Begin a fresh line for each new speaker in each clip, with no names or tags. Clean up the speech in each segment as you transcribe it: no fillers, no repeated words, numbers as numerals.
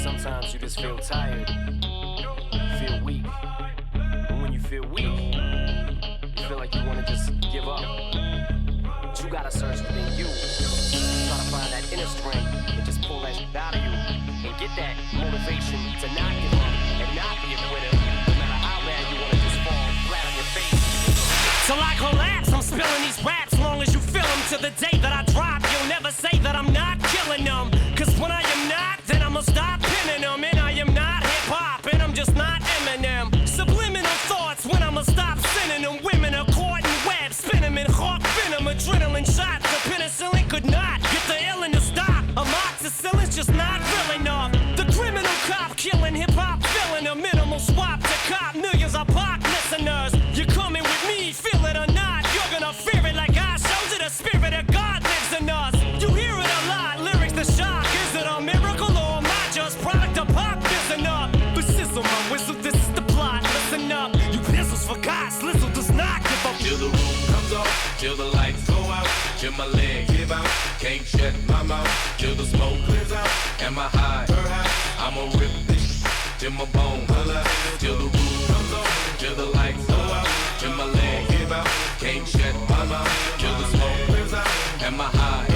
Sometimes you just feel tired, feel weak. And when you feel weak, you feel like you want to just give up. But you gotta search within you. Try to find that inner strength and just pull that shit out of you. And get that motivation to not give up and not be a quitter. No matter how bad you want to just fall flat on your face.
Till I collapse, I'm spilling these raps. Long as you feel them to the day that I drop, you'll never say that I'm not killing them. Cause when I am not, then I'ma stop pinning them. And I am not hip-hop, and I'm just not Eminem. Subliminal thoughts when I'ma stop sending them. Women are caught in webs, spin them in hawk venom. Adrenaline shots, the penicillin could not get the illin to stop. Amoxicillin's just not real enough. The criminal cop killing hip-hop, filling a minimal swap to cop millions of pop listeners. You coming with me, feel it or not, you're gonna fear it like I showed you. The spirit of God lives in us. You hear it a lot, lyrics the shock. Is it a miracle or am I just product of pop? Listen up, but sizzle my whistle, this is the plot. Listen up, you pistols forgot, Slizzle does not give up.
Till the roof comes off, till the lights go out, till my legs give out, can't shut my mouth, till the smoke clears out. Am I high? I'ma rip this till my bone holla. Till the roof comes off, till the lights go out, till my legs give out, can't shut my mouth, till the smoke clears out. Am I high?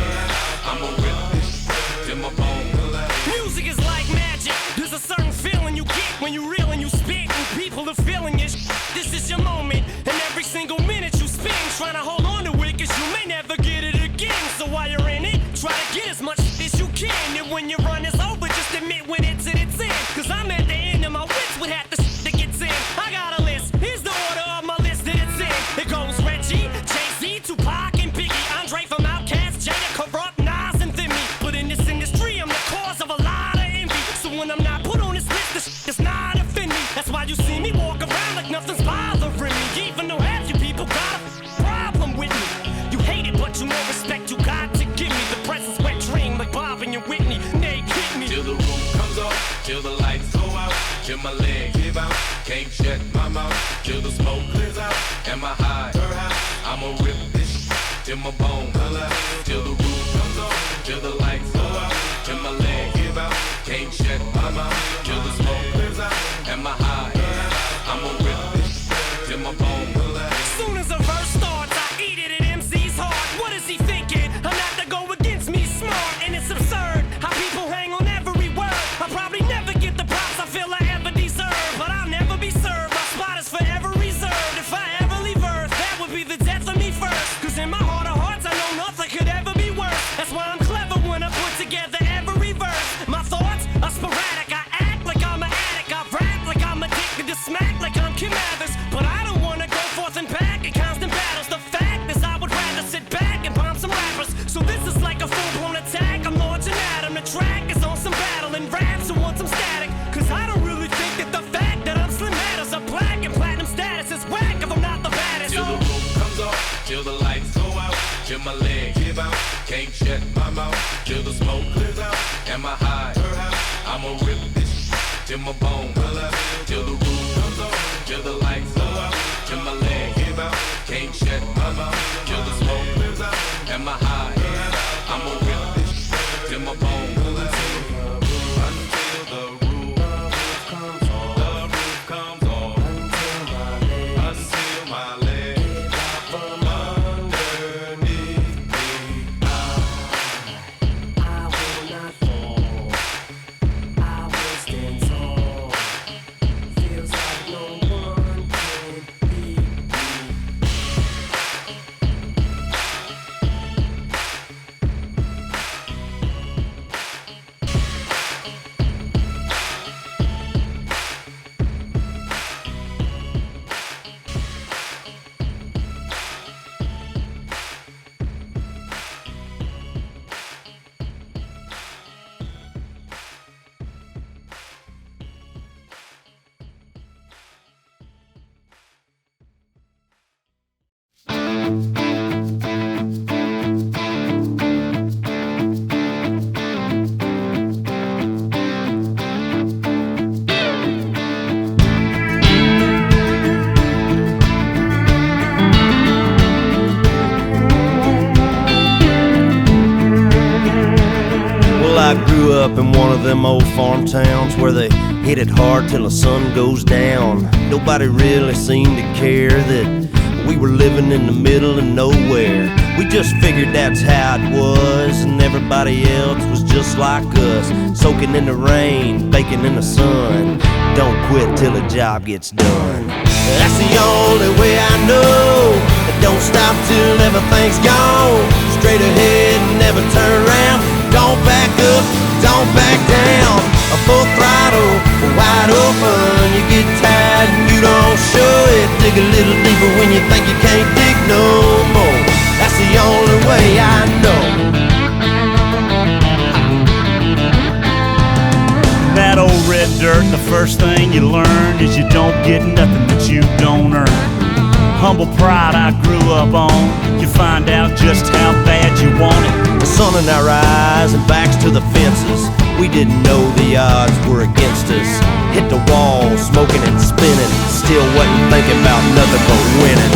I'ma rip this till my bone holla.
Music is like magic. There's a certain feeling you get when you reel and you spit, and people are feeling it. This is your moment, and every single minute you spend trying to hold on to it, cause you may never get it again. So while you're in it, try to get as much as you can. And when your run is over, just admit when it's in its end. Cause I'm at the end of my wits with half the shit that gets in. I got a list, here's the order of my list that it's in. It goes Reggie, Jay-Z, Tupac, and Biggie, Andre from Outkast, Jada, Corrupt, Nas, and Thimmy. But in this industry, I'm the cause of a lot of envy. So when I'm not put on this list, the shit does not offend me. That's why you see me walk around like nothing's bothering me. Even though half you people got a problem with me. You hate it, but you know respect you got to give me. The presence wet dream like Bob and your Whitney. Nate hit me.
Till the roof comes off, till the lights go out, till my legs give out, can't shut my mouth, till the smoke clears out. Am I high? I'ma rip this till my bone holla. Till the roof comes off, till the lights go out, till my legs give out, can't shut my mouth, till the smoke clears out. Am I high? I'ma rip this till my bone holla.
Soon as a verse starts, I eat it at MC's heart. What is he thinking? I'm not to go against me, smart, and it's absurd how people hang on every word. I probably never get the props I feel I ever deserve, but I'll never be served. My spot is forever reserved. If I ever leave Earth, that would be the death of me first. Cause in my heart of hearts, I know nothing could ever be worse. That's why I'm clever when I put together every verse. My thoughts are sporadic. I act like I'm an addict. I rap like I'm addicted to smack like I'm Kim Mathers. But I don't wanna go forth and back in constant battles. The fact is I would rather sit back and bomb some rappers. So this is like a full-blown attack. I'm launching at 'em. The track is on some battle and raps who want some static. Cause I don't really think that the fact that I'm slim matters. A black and platinum status is whack if I'm not the baddest.
Till the roof comes off, till the lights go out, till my legs give out, can't shut my mouth, till the smoke clears out. Am I high? I'ma rip this till my bone holla. Till the roof comes off, till the lights go out, till my legs give out, can't shut my mouth, till the smoke clears out. Am I high? I'ma rip this till my bone holla. Until the roof comes off, the roof comes off, until my legs drop underneath me.
I will not fall, I will stand tall. Feels like no one can beat me.
I grew up in one of them old farm towns where they hit it hard till the sun goes down. Nobody really seemed to care that we were living in the middle of nowhere. We just figured that's how it was, and everybody else was just like us, soaking in the rain, baking in the sun. Don't quit till the job gets done. That's the only way I know. Don't stop till everything's gone. Straight ahead and never turn around. Don't back up, don't back down. A full throttle, wide open. You get tired and you don't show it. Dig a little deeper when you think you can't dig no more. That's the only way I know.
That old red dirt, the first thing you learn is you don't get nothing that you don't earn. Humble pride I grew up on. You find out just how bad you want it.
The sun in our eyes and backs to the fences. We didn't know the odds were against us. Hit the wall, smoking and spinning. Still wasn't thinking about nothing but winning.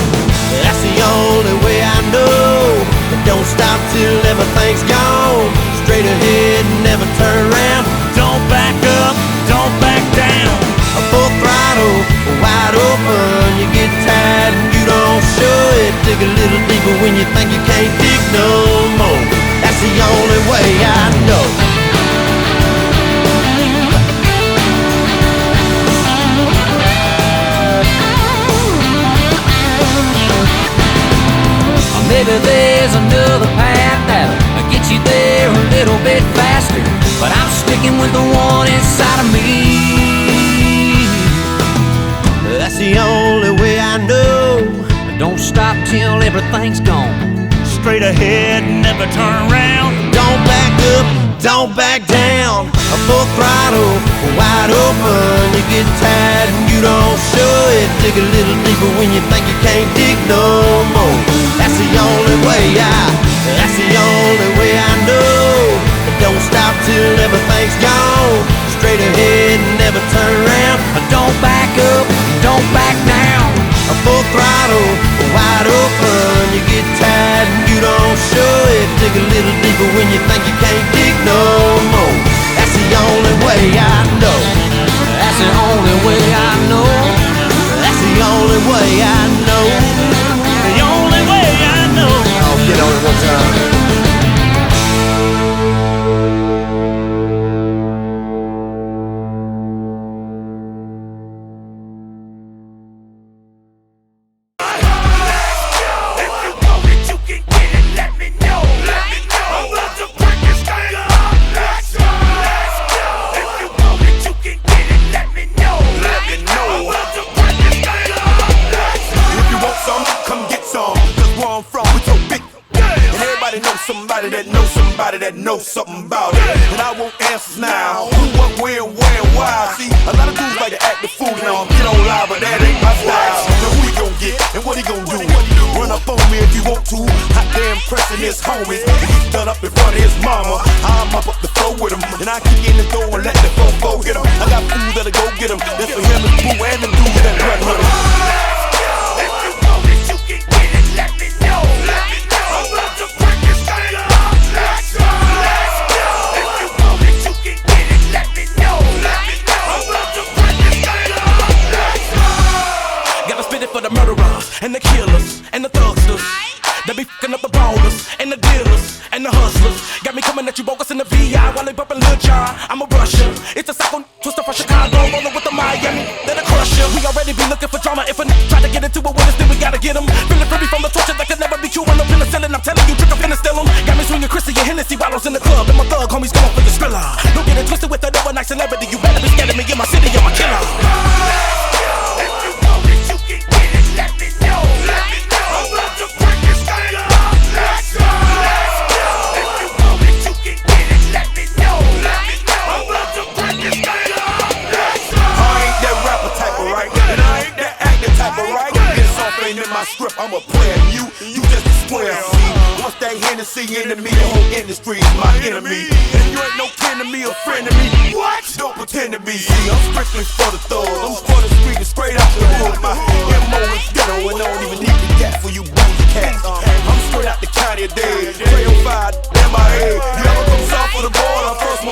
That's the only way I know. But don't stop till everything's gone. Straight ahead and never turn around.
Don't back up, don't back down.
A full throttle, wide open. You get tired and you don't show it. Dig a little deeper when you think you can't dig no more. That's the only way I know.
Maybe there's another path that'll get you there a little bit faster, but I'm sticking with the one inside of me.
That's the only way I know.
Don't stop till everything's gone.
Straight ahead, never turn around.
Don't back up, don't back down. A full throttle, wide open. You get tired and you don't show it. Dig a little deeper when you think you can't dig no more. That's the only way that's the only way I know. But don't stop till everything's gone. Straight ahead and never turn around.
Don't back up, don't back down.
A full throttle, wide open. You get tired and you don't show it. Dig a little deeper when you think you can't dig no more. That's the only way I know.
That's the only way I know.
That's the only way I know.
The only way I know.
Oh, get on it one time.
That knows something about it, and I want answers now. Who, what, where, and why? See, a lot of dudes like to act the fool now. Get on live, but that ain't my style. Now who he gon' get, and what he gon' do? Run up on me if you want to. Hot damn pressing his homies. He's done up in front of his mama. I'm up the floor with him, and I kick in the door and let the fofo get him. I got food that'll go get him. That's for him, his boo, and the dude that run with him. If you want it, you can get it. Let me know. Let me know. I'm about to break this thing up.
For the murderers and the killers and the thugsters that be fucking up the ballers and the dealers and the hustlers. Got me coming at you bogus in the VI while they bumping Lil John. I'm a Russia. It's a psycho twister from Chicago, rolling with the Miami. Then a crusher. We already be looking for drama. If a try to get into it with us, then we gotta get them. Feeling free from the torture that could never be true. When I'm penicillin, I'm telling you, trick I'm finna steal them. Got me swinging Chrissy and Hennessy bottles in the club, and my thug homies going for the Skrilla. Don't get it twisted with an overnight celebrity. You better be scared of me in my city, I'm a killer.
I'm a player, you just a square. See, once that Hennessy enemy, the whole industry is my enemy. And you ain't no kin to me or friend to me. What? Don't pretend to be. See, I'm strictly for the thugs. I'm for the street and straight out the hood. My MO is ghetto and I don't even need the gat for you boozy cats. I'm straight out the county of dead. 305, MIA. You ever come south of the border? First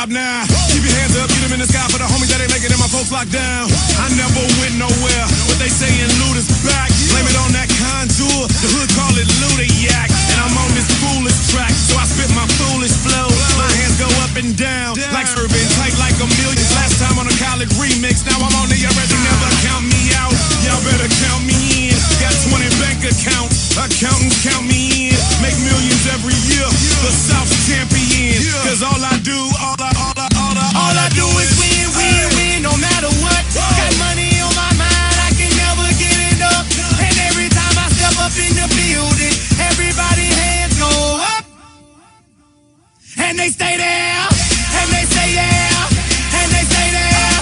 up now. Keep your hands up, get them in the sky for the homies that ain't making it, my folks locked down. I never went nowhere, but they saying loot is back. Blame it on that contour, the hood call it Ludiac. And I'm on this foolish track, so I spit my foolish flow. My hands go up and down, like urban, tight like a million. Last time on a college remix, now I'm on the already, never count me out. Y'all better count me in, got 20 bank accounts, accountants count me in. Make millions every year, the South's champion. Cause all I do is win, win, win, no matter what. Got money on my mind, I can never get it up. And every time I step up in the building, everybody hands go up. And they stay there, and they say yeah, and they stay there.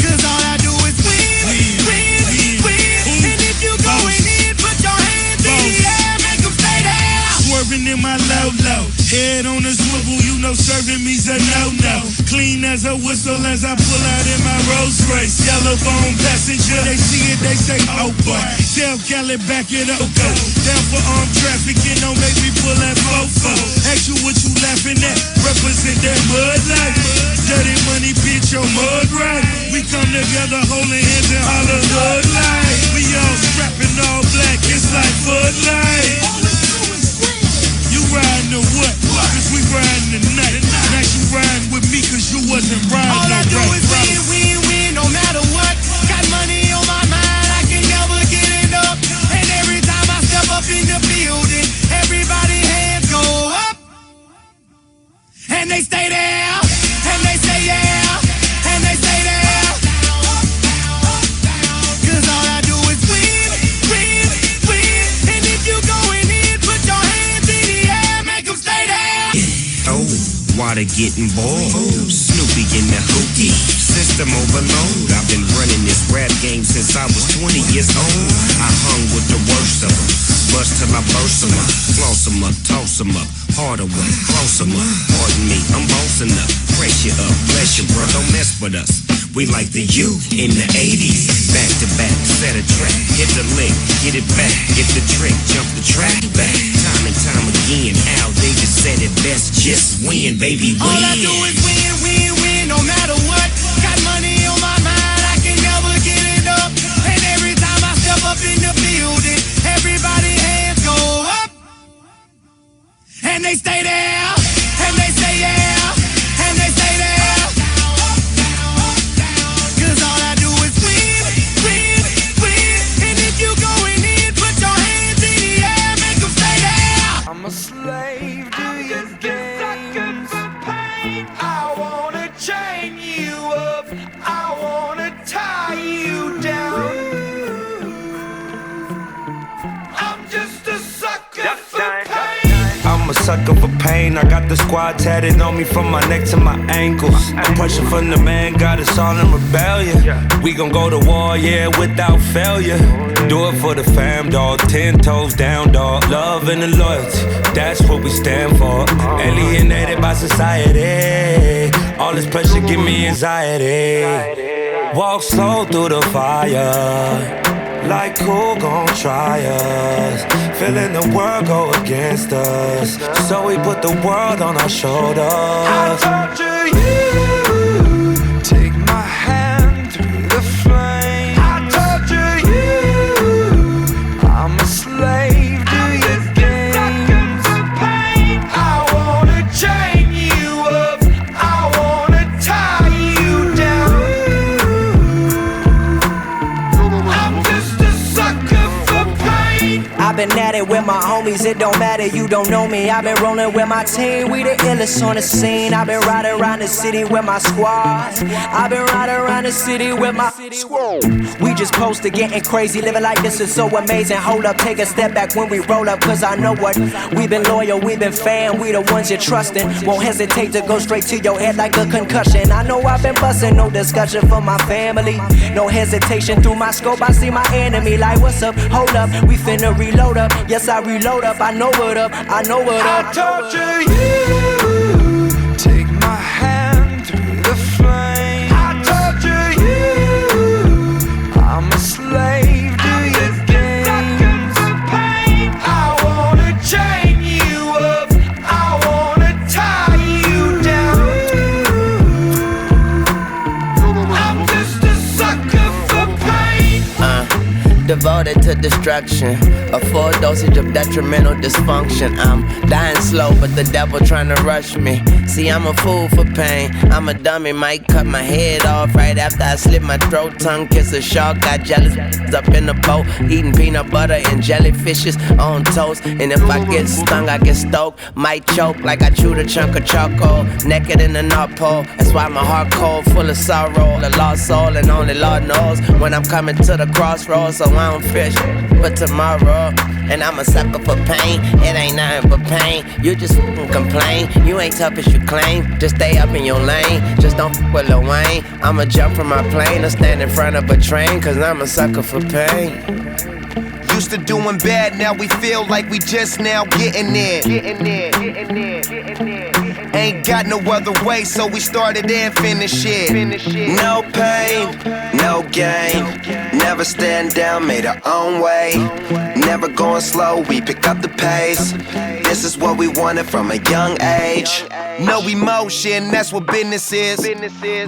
Cause all I do is win, win, win. And if you going in, put your hands in the air, make them stay there. Swerving in my low-low, head on a swivel, you know serving me's a no-no. Clean as a whistle as I pull out in my Rolls Royce. Yellow bone passenger, they see it, they say, oh boy. Tell Kelly, back it up, go. Down for armed trafficking, don't make me pull that fofo. Ask you what you laughing at, represent that mud life. Dirty money, bitch, your mud right. We come together holding hands and holler hood life. We all strapping all black, it's like Bud Light. You riding or what? Cause we riding tonight. Now you riding with me cause you wasn't riding. All I do is win, win, win, no matter what. Got money on my mind, I can never get it up. And every time I step up in the building, everybody hands go up. And they stay there, and they say yeah, and they stay there. Cause all I do is win, win, win. And if you going in, put your hands in the air, make them stay there.
Oh, water getting boiled. Snoopy in the hookie. System overload. I've been running this rap game since I was 20 years old. I hung with the worst of them. Bust till I burst them up. Floss them up, toss them up. Hard away, close them up. Pardon me, I'm bossing up. Pressure up, bless you, bro. Don't mess with us. We like the youth in the 80s. Back to back, set a track. Hit the lick, get it back. Get the trick, jump the track back. Time and time again, Al Davis said it best. Just win, baby, win.
All I do is win, win, win, no matter what. Got money on my mind, I can never get it up. And every time I step up in the building, everybody hands go up. And they stay there, and they say yeah, and they stay there. Cause all I do is win, win, win. And if you going in, put your hands in the air, make them stay there. I'm a slave to your games. I wanna chain you up, I wanna tie you down. I'm just a sucker for pain. I'm a sucker for pain. I got the squad tatted on me from my neck to my ankles. The pressure from the man got us all in rebellion. We gon' go to war, yeah, without failure. Do it for the fam, dog. 10 toes down, dog. Love and the loyalty, that's what we stand for. Alienated by society. All this pressure give me anxiety. Walk slow through the fire. Like who gon' try us? Feeling the world go against us, so we put the world on our shoulders. I torture you, take my hand through the flame. I torture you, I'm a slave to your games. I wanna chain you up, I wanna tie you down. I'm just a sucker for pain.
I've been at it with my homies, it don't matter, you don't know me. I've been rolling with my team, we the illest on the scene. I've been riding around the city with my squad. I've been riding around the city with my squad. We just posted getting crazy, living like this is so amazing. Hold up, take a step back when we roll up, cause I know what. We've been loyal, we've been fan, we the ones you're trusting. Won't hesitate to go straight to your head like a concussion. I know I've been busting, no discussion for my family. No hesitation, through my scope I see my enemy. Like what's up, hold up, we finna reload up. Yes, I reload up, I know what up, I know what up.
I torture you, take my hand through the flame. I torture you, I'm a slave to your games. I wanna chain you up, I wanna tie you
devoted to destruction, a full dosage of detrimental dysfunction. I'm dying slow, but the devil trying to rush me. See, I'm a fool for pain. I'm a dummy, might cut my head off right after I slit my throat. Tongue kiss a shark, got jealous up in the boat, eating peanut butter and jellyfishes on toast. And if I get stung, I get stoked. Might choke like I chewed a chunk of charcoal. Naked in the North Pole. That's why my heart cold, full of sorrow. A lost soul, and only Lord knows when I'm coming to the crossroads. So I don't fish for tomorrow. And I'm a sucker for pain. It ain't nothing but pain. You just fucking complain. You ain't tough as you claim. Just stay up in your lane. Just don't fuck with Lil Wayne. I'ma jump from my plane or stand in front of a train, cause I'm a sucker for pain.
Used to doing bad, now we feel like we just now getting in. Ain't got no other way, so we started and finished it. No pain, no gain. Never stand down, made our own way. Never going slow, we pick up the pace. This is what we wanted from a young age. No emotion, that's what business is.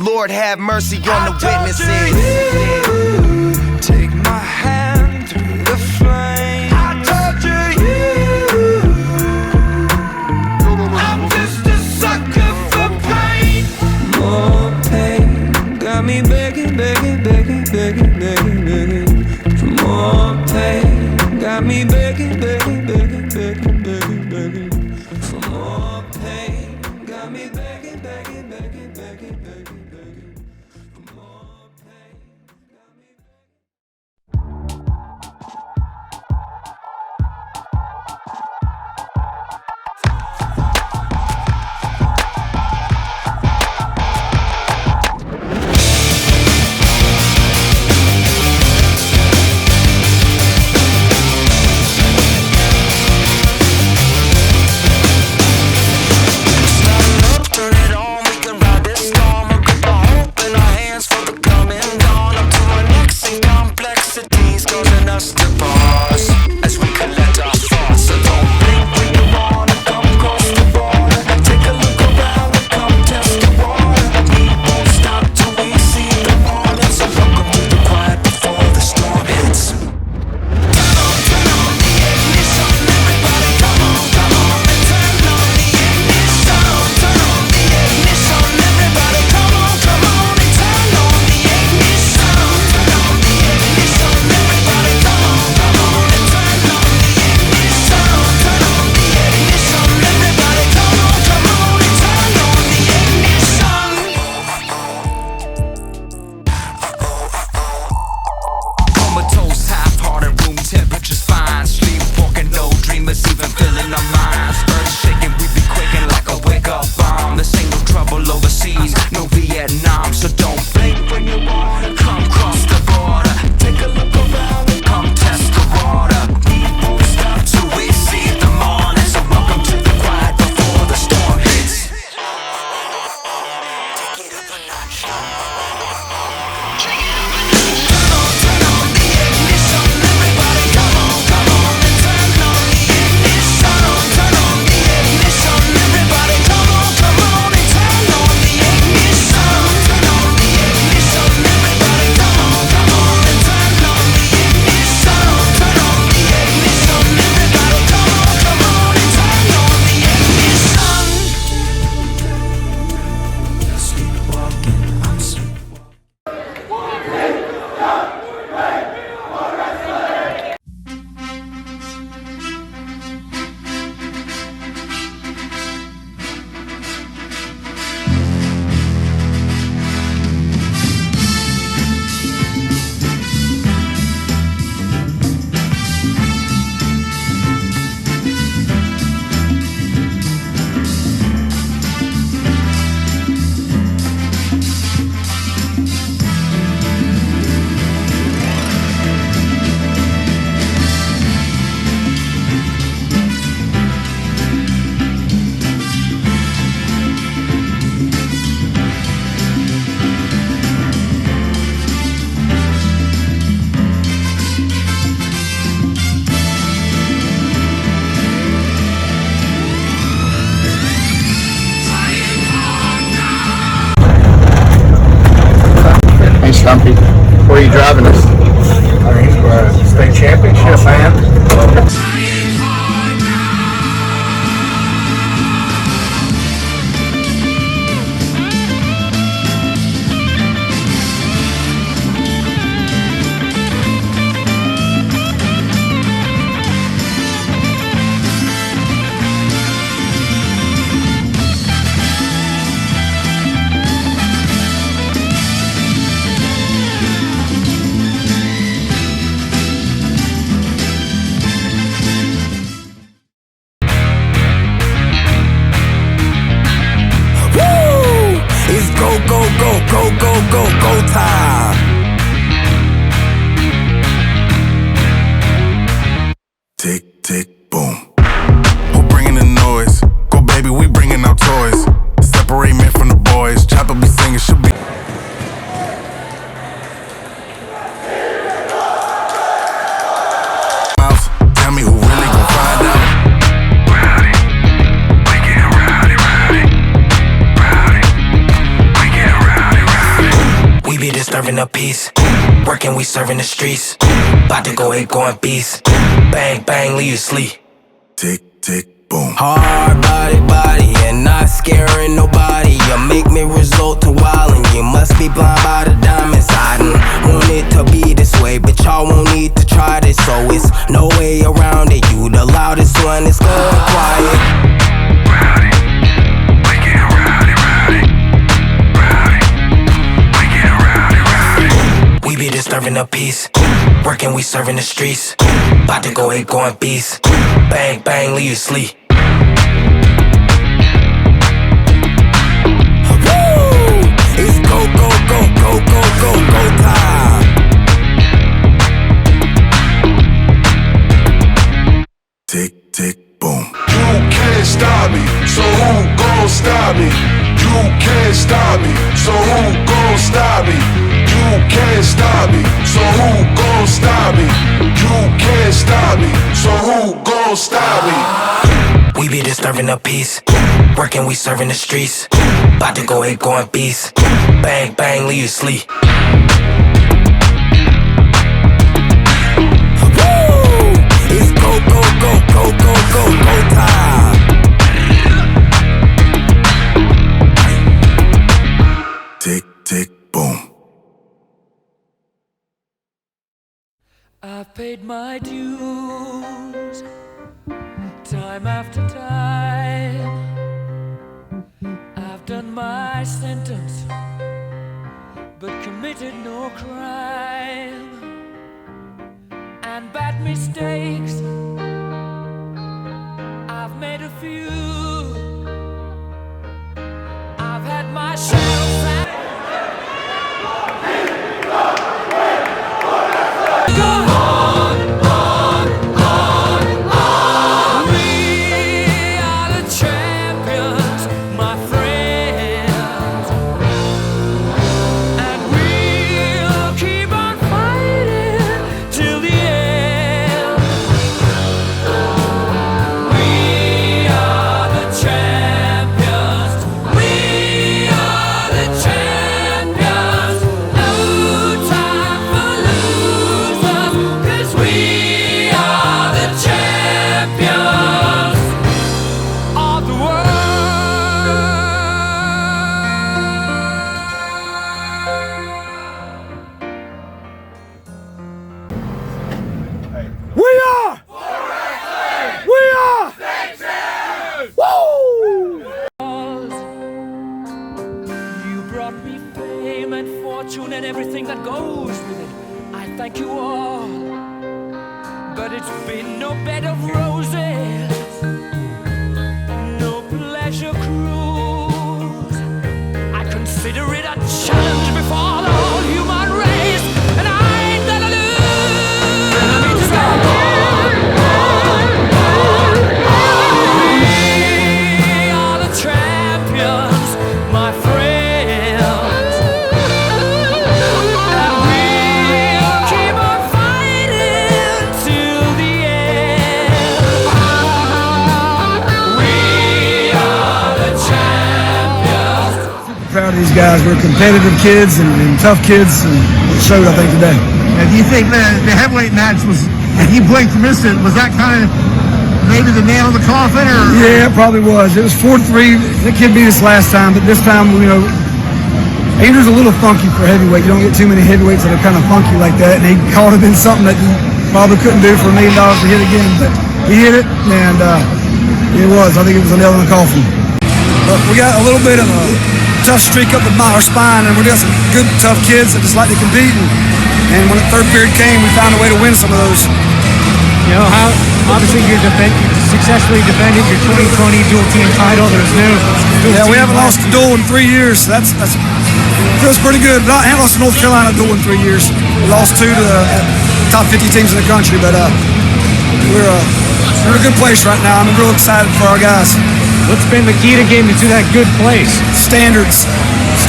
Lord have mercy on the witnesses.
Take my hand through the flame. I torture you. I'm just a sucker for pain. More pain got me begging, begging, begging, begging, begging, begging for more pain. Got me begging, begging, begging, begging, begging, begging for more pain. Got me begging, begging, begging, begging, begging, begging for more pain. Got me
Stumpy, where are you driving us? state championship, man.
Go time. Tick, tick, boom. Who bringing the noise? Go baby, we bringing our toys. Separate men from the boys. Chopper be singing, she'll be. Mouse, tell me who really gon' find out. Rowdy, we get rowdy, rowdy. Rowdy, we get rowdy, rowdy. We be disturbing the peace. Working, we serving the streets. About to go ahead, going beast. Bang, bang, leave you sleep. Tick, tick, boom. Hard body, and not scaring nobody. You make me resort to wildin'. You must be blind by the diamonds. I done want it to be this way, but y'all won't need to try this. So it's no way around it. You the loudest one, it's going quiet. Rowdy, we get rowdy, rowdy. Rowdy, we get rowdy, rowdy. We be disturbing the peace. Working, we serving the streets. About to go ahead, going beast. Bang, bang, leave you sleep. Woo! It's go, go, go, go, go, go, go time. Tick, tick, boom. You can't stop me, so who gon' stop me? You can't stop me, so who gon' stop me? You can't stop me, so who gon' stop me? You can't stop me, so who gon' stop me? We be disturbing the peace. Working, we serving the streets. About to go ahead, going beast. Bang, bang, leave you sleep. Woo! It's go, go, go, go, go, go, go time. Tick, tick, boom.
I've paid my dues, time after time. I've done my sentence, but committed no crime. And bad mistakes, I've made a few. I've had my share of and everything that goes with it. I thank you all, but it's been no bed of roses, no pleasure cruise. I consider it a challenge before the whole human race, and I ain't gonna lose. We are the champions, my friends.
Proud of these guys. We're competitive kids and tough kids, and it showed, I think, today. And do you think the heavyweight match was, and you played from this, was that kind of maybe the nail in the coffin? Or?
Yeah, it probably was. It was 4-3. The kid beat us last time, but this time, Andrew's a little funky for heavyweight. You don't get too many heavyweights that are kind of funky like that, and he caught it in something that you probably couldn't do for $1 million to hit again, but he hit it, and I think it was a nail in the coffin. But we got a little bit of a tough streak up our spine, and we got some good, tough kids that just like to compete, and when the third period came, we found a way to win some of those.
How obviously you successfully defended your 2020 dual team title. There's no
we haven't lost a duel in 3 years. So that feels pretty good. I haven't lost a North Carolina duel in 3 years. We lost 2 to the top 50 teams in the country, but we're in a good place right now. I'm real excited for our guys.
What's been the key to getting to that good place?
Standards.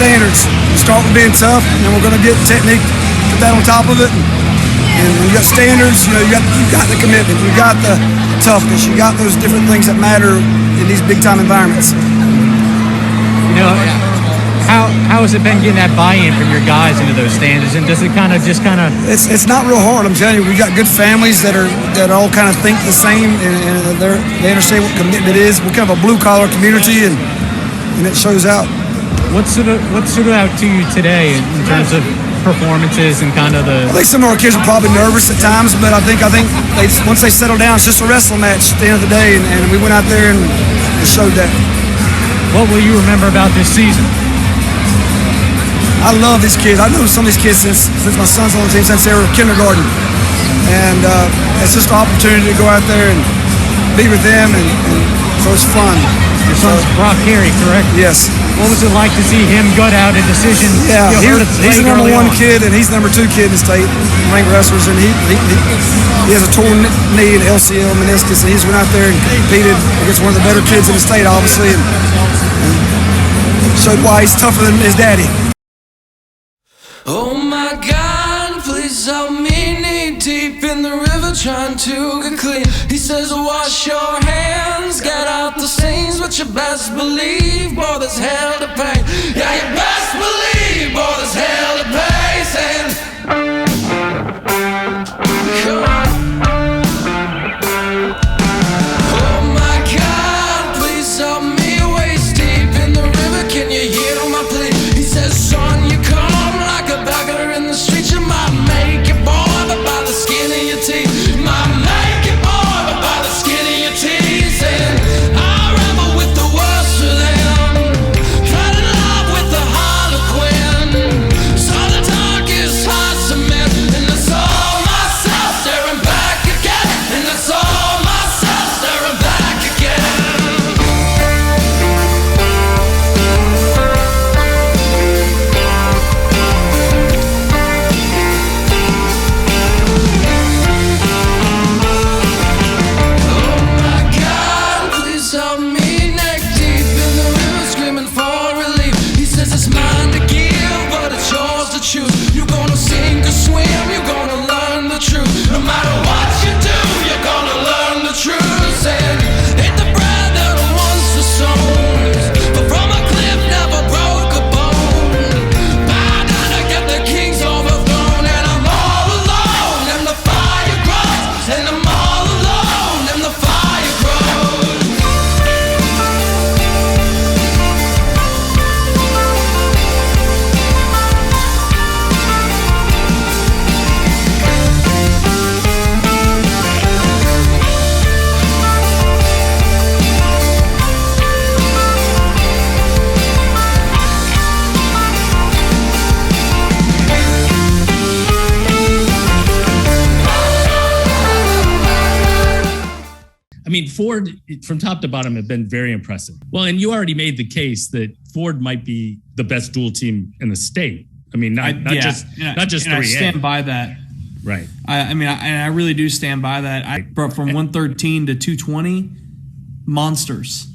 You start with being tough, and then we're going to get technique, put that on top of it. And when you got standards, you got the commitment, you got the toughness, you got those different things that matter in these big time environments.
How has it been getting that buy-in from your guys into those standards? And does it kind of?
It's not real hard. I'm telling you, we got good families that all kind of think the same, and they understand what commitment is. We're kind of a blue collar community, and it shows out.
What stood out to you today in terms of performances and kind of the?
I think some of our kids are probably nervous at times, but I think once they settle down, it's just a wrestling match at the end of the day, and we went out there and showed that.
What will you remember about this season?
I love these kids. I've known some of these kids since my son's on the team, since they were kindergarten, and it's just an opportunity to go out there and be with them, and so it's fun.
Your son's Brock Carey, correct?
Yes.
What was it like to see him gut out a decision?
Yeah, he's the number 1 kid, and he's the number 2 kid in the state ranked wrestlers, and he has a torn knee and LCL meniscus, and he's went out there and competed against one of the better kids in the state, obviously, and showed why he's tougher than his daddy.
Oh my God, please help me, knee deep in the river trying to get clean. He says wash your hands, get out the stains, but you best believe, boy, there's hell to pay. Yeah, you best believe, boy, there's hell to pay. Saying, come on. Oh my God, please help me, waist deep in the river, can you hear my plea? He says, son, you come like a beggar in the street, you might make it, boy, but by the skin of your teeth. Might make it, boy, but by the skin of your teeth. Saying, I rebel with the worst of them, fell in love with the Harlequin, saw the darkest hearts of men, and I saw myself staring back again, and I saw myself staring back again. Help me, neck deep in the river, screaming for relief. He says it's mine to give, but it's yours to choose. You're gonna sink or swim, you're gonna learn the truth. No matter what you do, you're gonna learn the truth. Saying, ain't the bread that once the stones, but from a cliff never broke a bone. Bow down to get the king's overthrown, and I'm all alone, and the fire grows, and I'm all alone, and the fire grows.
I mean, FOARD from top to bottom have been very impressive. Well, and you already made the case that FOARD might be the best dual team in the state. I mean, not just 3A.
I stand by that.
Right.
I really do stand by that. From 113 to 220, monsters.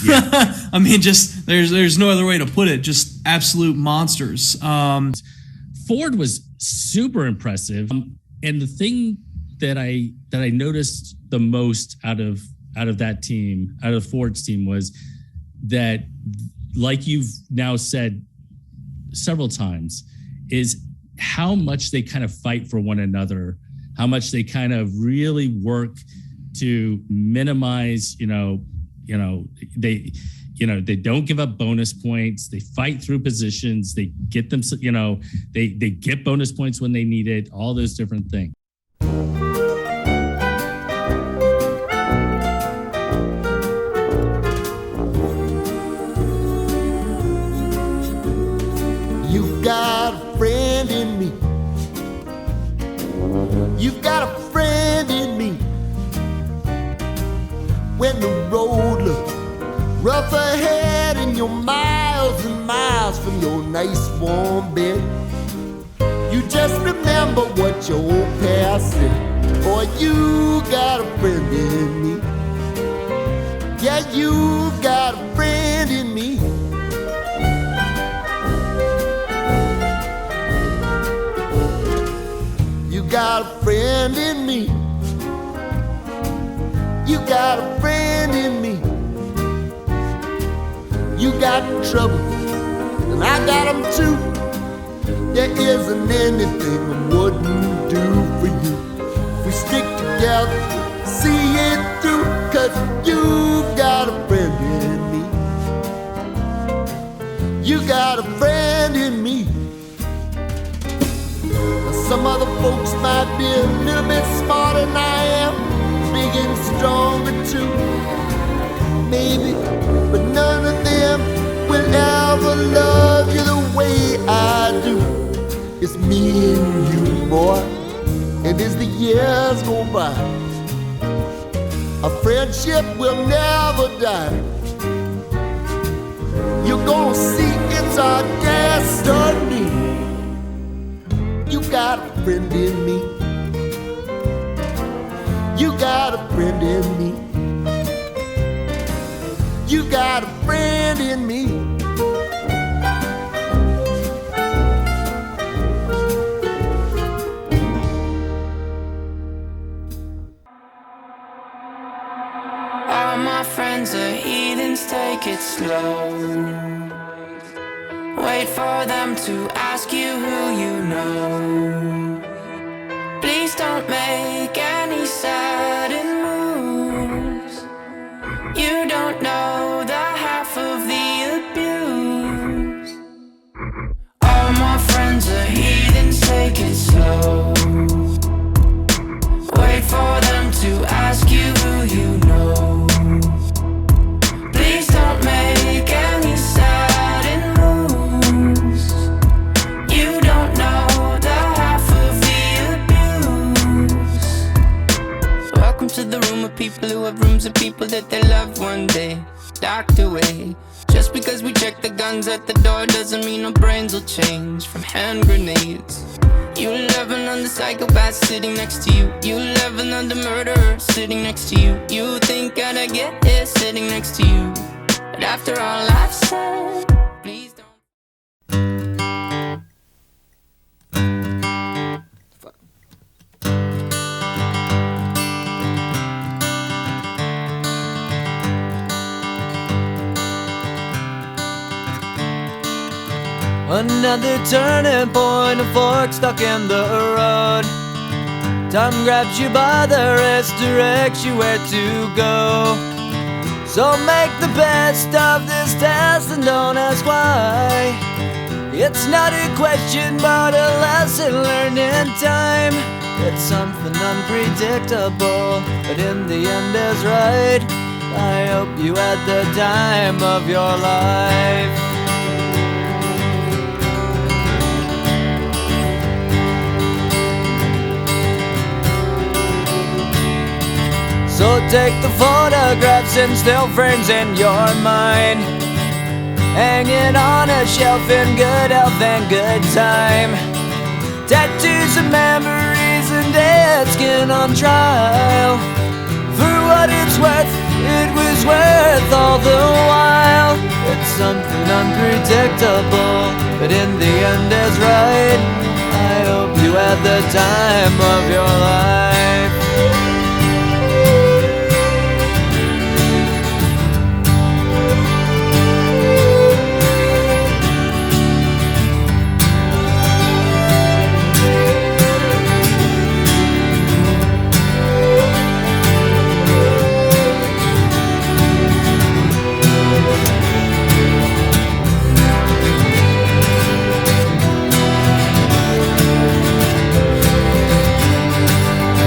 Yeah. I mean, just there's no other way to put it. Just absolute monsters.
FOARD was super impressive, and the thing that I noticed the most out of that team, out of FOARD's team, was that, like you've now said several times, is how much they kind of fight for one another, how much they kind of really work to minimize, they don't give up bonus points. They fight through positions. They get them, they get bonus points when they need it, all those different things.
You've got a friend in me. You've got a friend in me. When the road looks rough ahead and you're miles and miles from your nice warm bed, you just remember what your old past said. Boy, you got a friend in me. Yeah, you've got a friend in me. You got a friend in me. You got a friend in me. You got trouble, and I got them too. There isn't anything I wouldn't do for you. If we stick together, see it through, 'cause you got a friend in me. You got a friend in me. Now some other folks might be a little bit smarter than I am, big and stronger too, maybe, but none of them will ever love you the way I do. It's me and you, boy, and as the years go by, our friendship will never die. You're gonna see it's our destiny. You got a friend in me. You got a friend in me. You got a friend in me.
All my friends are heathens, take it slow. Wait for them to ask you who you know. Please don't make any sudden moves. You don't know the half of the abuse. All my friends are heathens, take it slow. Wait for them to ask you who you know. Please don't make any sudden moves. You don't know the half of the abuse. Welcome to the room of people who have rooms of people that they loved one day docked away. Just because we check the guns at the door doesn't mean our brains will change from hand grenades. You love another psychopath sitting next to you. You love another murderer sitting next to you. You think I'd get here sitting next to you. But after all I've said, please don't.
Another turning point, a fork stuck in the road. Time grabs you by the wrist, directs you where to go. So make the best of this test and don't ask why. It's not a question but a lesson learned in time. It's something unpredictable, but in the end is right. I hope you had the time of your life. So take the photographs and still frames in your mind, hanging on a shelf in good health and good time. Tattoos of memories and dead skin on trial. For what it's worth, it was worth all the while. It's something unpredictable, but in the end is right. I hope you had the time of your life.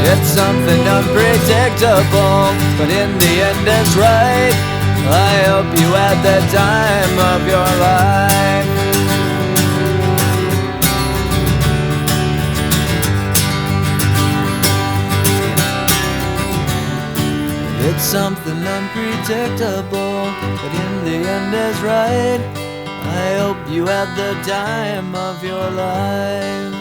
It's something unpredictable, but in the end it's right. I hope you had the time of your life. It's something unpredictable, but in the end is right. I hope you had the time of your life.